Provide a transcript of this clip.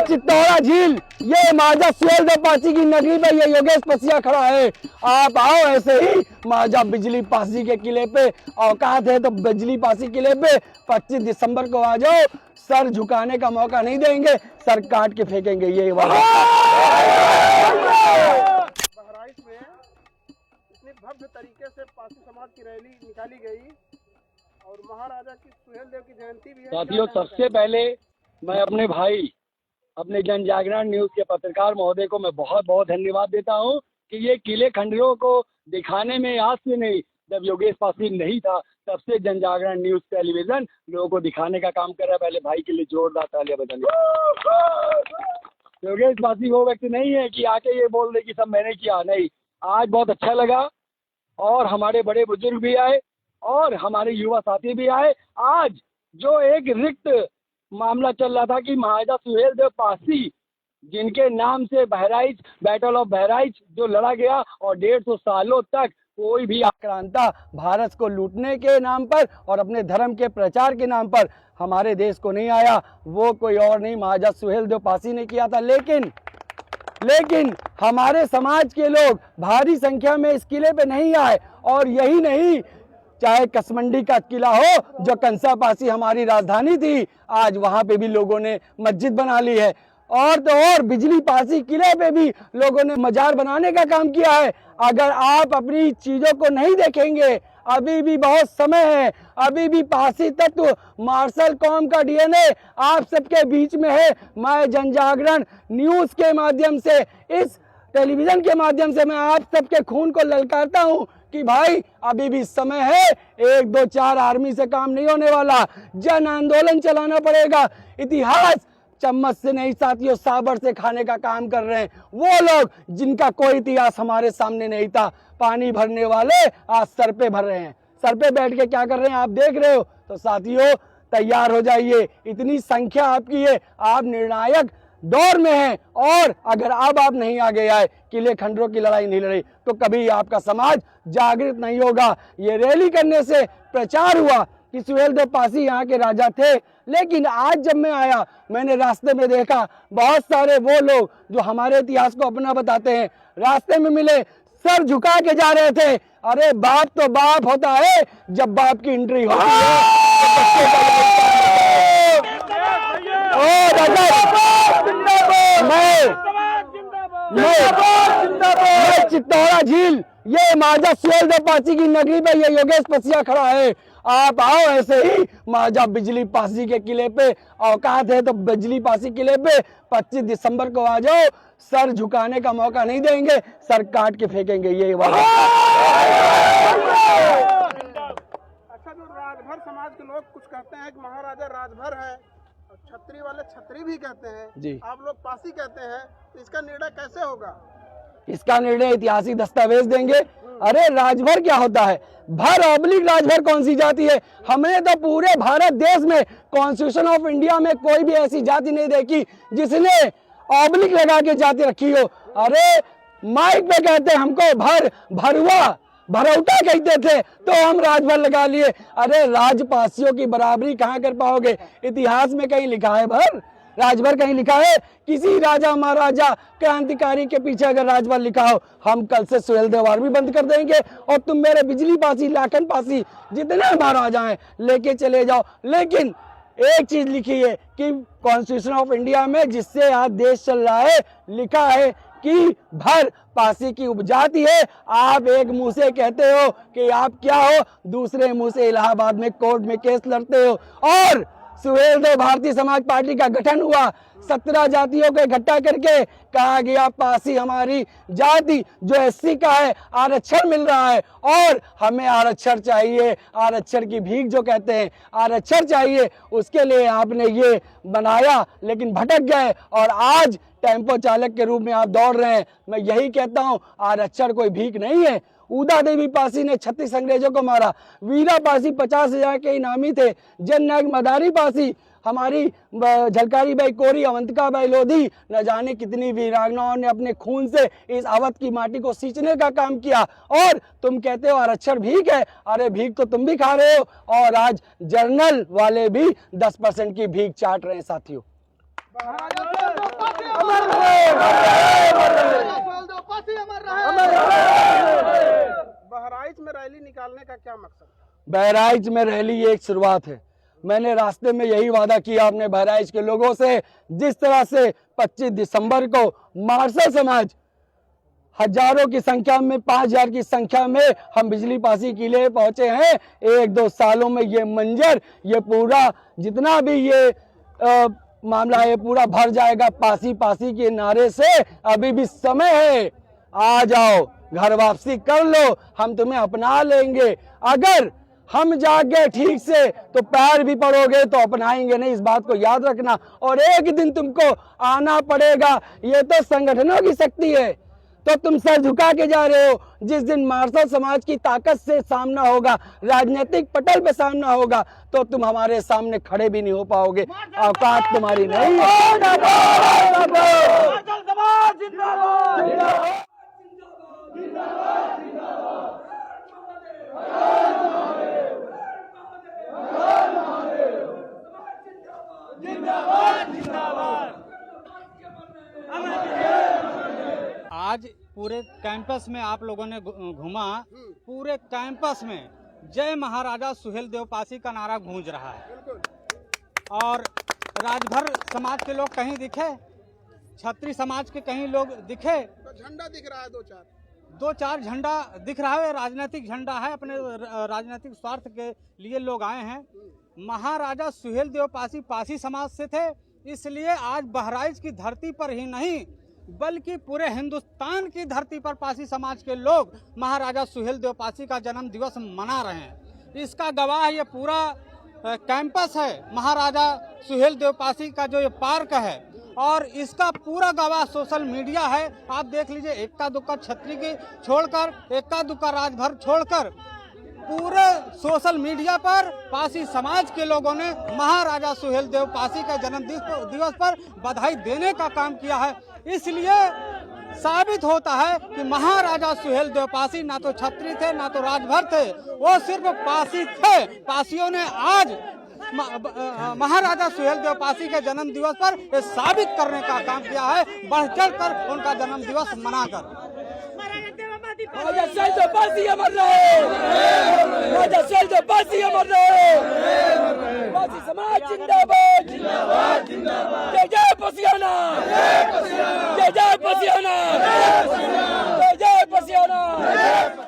चित्तौरा झील, ये महाराजा सुहेलदेव पासी की नगरी पे ये योगेश पसिया खड़ा है। आप आओ ऐसे ही महाराजा बिजली पासी के किले पे, औकात है तो बिजली पासी किले पे 25 दिसंबर को आ जाओ। सर झुकाने का मौका नहीं देंगे, सर काट के फेंकेंगे। ये वाला बहराइच में इतने भव्य तरीके से पासी समाज की रैली निकाली गई और महाराजा की सुहेलदेव की जयंती भी है। साथियों, सबसे पहले मैं अपने भाई, अपने जन जागरण न्यूज के पत्रकार महोदय को मैं बहुत बहुत धन्यवाद देता हूं कि ये किले खंडरों को दिखाने में आज से नहीं, जब योगेश पासी नहीं था तब से जन जागरण न्यूज टेलीविजन लोगों को दिखाने का काम कर रहा है। पहले भाई के लिए जोरदार तालियां बजाने। योगेश पासी वो व्यक्ति नहीं है कि आके ये बोल दे कि सब मैंने किया, नहीं। आज बहुत अच्छा लगा और हमारे बड़े बुजुर्ग भी आए और हमारे युवा साथी भी आए। आज जो एक रिक्त मामला चल रहा था कि महाराजा सुहेलदेव पासी जिनके नाम से बहराइच, बैटल ऑफ बहराइच जो लड़ा गया और 150 सालों तक कोई भी आक्रांता भारत को लूटने के नाम पर और अपने धर्म के प्रचार के नाम पर हमारे देश को नहीं आया, वो कोई और नहीं महाराजा सुहेलदेव पासी ने किया था। लेकिन हमारे समाज के लोग भारी संख्या में इस किले पे नहीं आए। और यही नहीं, चाहे कसमंडी का किला हो जो कंसा पासी हमारी राजधानी थी, आज वहां पे भी लोगों ने मस्जिद बना ली है। और तो और बिजली पासी किले पे भी लोगों ने मजार बनाने का काम किया है। अगर आप अपनी चीजों को नहीं देखेंगे, अभी भी बहुत समय है, अभी भी पासी तत्व मार्शल कौम का डीएनए आप सबके बीच में है। मैं जन जागरण न्यूज के माध्यम से, इस टेलीविजन के माध्यम से मैं आप सबके खून को ललकारता हूं कि भाई अभी भी समय है। 1, 2, 4 आर्मी से काम नहीं होने वाला, जन आंदोलन चलाना पड़ेगा। इतिहास चम्मच से नहीं साथियों, साबर से खाने का काम कर रहे हैं वो लोग जिनका कोई इतिहास हमारे सामने नहीं था। पानी भरने वाले आज सर पे भर रहे हैं, सर पे बैठ के क्या कर रहे हैं आप देख रहे हो। तो साथियों तैयार हो जाइए, इतनी संख्या आपकी है, आप निर्णायक दौर में हैं। और अगर अब आप नहीं आगे आए, किले खंडरों की लड़ाई नहीं लड़ी, तो कभी आपका समाज जागृत नहीं होगा। ये रैली करने से प्रचार हुआ कि सुहेलदेव पासी यहाँ के राजा थे। लेकिन आज जब मैं आया, मैंने रास्ते में देखा बहुत सारे वो लोग जो हमारे इतिहास को अपना बताते हैं, रास्ते में मिले, सर झुका के जा रहे थे। अरे बाप तो बाप होता है जब बाप की एंट्री होती है। मैं चित्तौरा झील, ये महाराजा सुहेलदेव पासी की नगरी पे ये योगेश पसिया खड़ा है। आप आओ ऐसे ही महाराजा बिजली पासी के किले पे, औकात है तो बिजली पासी किले पे 25 दिसंबर को आ जाओ। सर झुकाने का मौका नहीं देंगे, सर काट के फेंकेंगे। ये वाला अच्छा, जो राजभर समाज के लोग कुछ कहते हैं कि महाराजा राजभर है, छतरी वाले छतरी भी कहते हैं जी, आप लोग पासी कहते हैं, तो इसका निर्णय कैसे होगा? इसका निर्णय ऐतिहासिक दस्तावेज देंगे। अरे राजभर क्या होता है? भर ऑब्लिक राजभर कौन सी जाति है? हमने तो पूरे भारत देश में कॉन्स्टिट्यूशन ऑफ इंडिया में कोई भी ऐसी जाति नहीं देखी जिसने ऑब्लिक लगा के जाति रखी हो। अरे माइक पे कहते हैं हमको भर, भरुआ, भरौटा कहते थे तो हम राजभर लगा लिए। अरे राजपासियों की बराबरी कहाँ कर पाओगे? इतिहास में कहीं लिखा है भर, राजभर कहीं लिखा है? किसी राजा महाराजा क्रांतिकारी के पीछे अगर राजभर लिखा हो, हम कल से सुहेलदेव आर्मी बंद कर देंगे और तुम मेरे बिजली पासी, लाखन पासी जितने महाराजा हैं लेके चले जाओ। लेकिन एक चीज लिखी है कि कॉन्स्टिट्यूशन ऑफ इंडिया में, जिससे आज देश चल रहा है, लिखा है कि भर पासी की उपजाति है। आप एक मुंह से कहते हो कि आप क्या हो, दूसरे मुंह से इलाहाबाद में कोर्ट में केस लड़ते हो। और सुहेलदेव भारतीय समाज पार्टी का गठन हुआ, 17 जातियों को इकट्ठा करके कहा गया पासी हमारी जाति जो एससी का है, आरक्षण मिल रहा है और हमें आरक्षण चाहिए। आरक्षण की भीख जो कहते हैं, आरक्षण चाहिए, उसके लिए आपने ये बनाया लेकिन भटक गए और आज टेम्पो चालक के रूप में आप दौड़ रहे हैं। मैं यही कहता हूं, आरक्षण कोई भीख नहीं है। उदा देवी पासी ने 36 अंग्रेजों को मारा, वीरा पासी 50,000 के इनामी थे, जननायक मदारी पासी, हमारी झलकारी बाई कोरी, अवंतिका बाई लोधी, न जाने कितनी वीरांगनाओं ने अपने खून से इस अवध की माटी को सींचने का काम किया। और तुम कहते हो आरक्षण भीख है। अरे भीख तो तुम भी खा रहे हो और आज जर्नल वाले भी 10% की भीख चाट रहे हैं साथियों। निकालने का क्या मकसद था? बहराइच में रैली एक शुरुआत है। मैंने रास्ते में यही वादा किया अपने बहराइच के लोगों से, जिस तरह से 25 दिसंबर को मार्शल समाज हजारों की संख्या में, 5000 की संख्या में हम बिजली पासी किले पहुंचे हैं। 1-2 सालों में ये मंजर, ये पूरा जितना भी ये मामला है, पूरा भर जाएगा पासी पासी के नारे से। अभी भी समय है, आ जाओ, घर वापसी कर लो, हम तुम्हें अपना लेंगे। अगर हम जाग गए ठीक से तो पैर भी पड़ोगे तो अपनाएंगे नहीं, इस बात को याद रखना। और एक दिन तुमको आना पड़ेगा, ये तो संगठनों की शक्ति है। तो तुम सर झुका के जा रहे हो। जिस दिन मार्शल समाज की ताकत से सामना होगा, राजनीतिक पटल पे सामना होगा, तो तुम हमारे सामने खड़े भी नहीं हो पाओगे। औकात तुम्हारी नहीं आज पूरे कैंपस में आप लोगों ने घूमा, पूरे कैंपस में जय महाराजा सुहेलदेव पासी का नारा गूंज रहा है। और राजभर समाज के लोग कहीं दिखे, छत्री समाज के कहीं लोग दिखे, तो झंडा दिख रहा है, 2-4 झंडा दिख रहा है। राजनीतिक झंडा है, अपने राजनीतिक स्वार्थ के लिए लोग आए हैं। महाराजा सुहेलदेव पासी पासी समाज से थे, इसलिए आज बहराइच की धरती पर ही नहीं बल्कि पूरे हिंदुस्तान की धरती पर पासी समाज के लोग महाराजा सुहेलदेव पासी का जन्म दिवस मना रहे हैं। इसका गवाह ये पूरा कैंपस है, महाराजा सुहेलदेव पासी का जो ये पार्क है, और इसका पूरा गवाह सोशल मीडिया है। आप देख लीजिए, इक्का दुक्का छतरी की छोड़कर, इक्का दुक्का राजभर छोड़कर, पूरे सोशल मीडिया पर पासी समाज के लोगों ने महाराजा सुहेलदेव पासी के जन्म दिवस पर बधाई देने का काम किया है। इसलिए साबित होता है कि महाराजा सुहेलदेव पासी ना तो छत्री थे, ना तो राजभर थे, वो सिर्फ पासी थे। पासियों ने आज महाराजा सुहेलदेव पासी के जन्म दिवस पर ये साबित करने का काम किया है, बढ़ चढ़ कर उनका जन्म दिवस मनाकर। राजा सुहेलदेव पासी अमर रहे, राजा सुहेलदेव पासी अमर रहे, पासी समाज जिंदाबाद, जिंदाबाद, जिंदाबाद। जय जय पसियाना, जय जय पसियाना, जय जय पसियाना।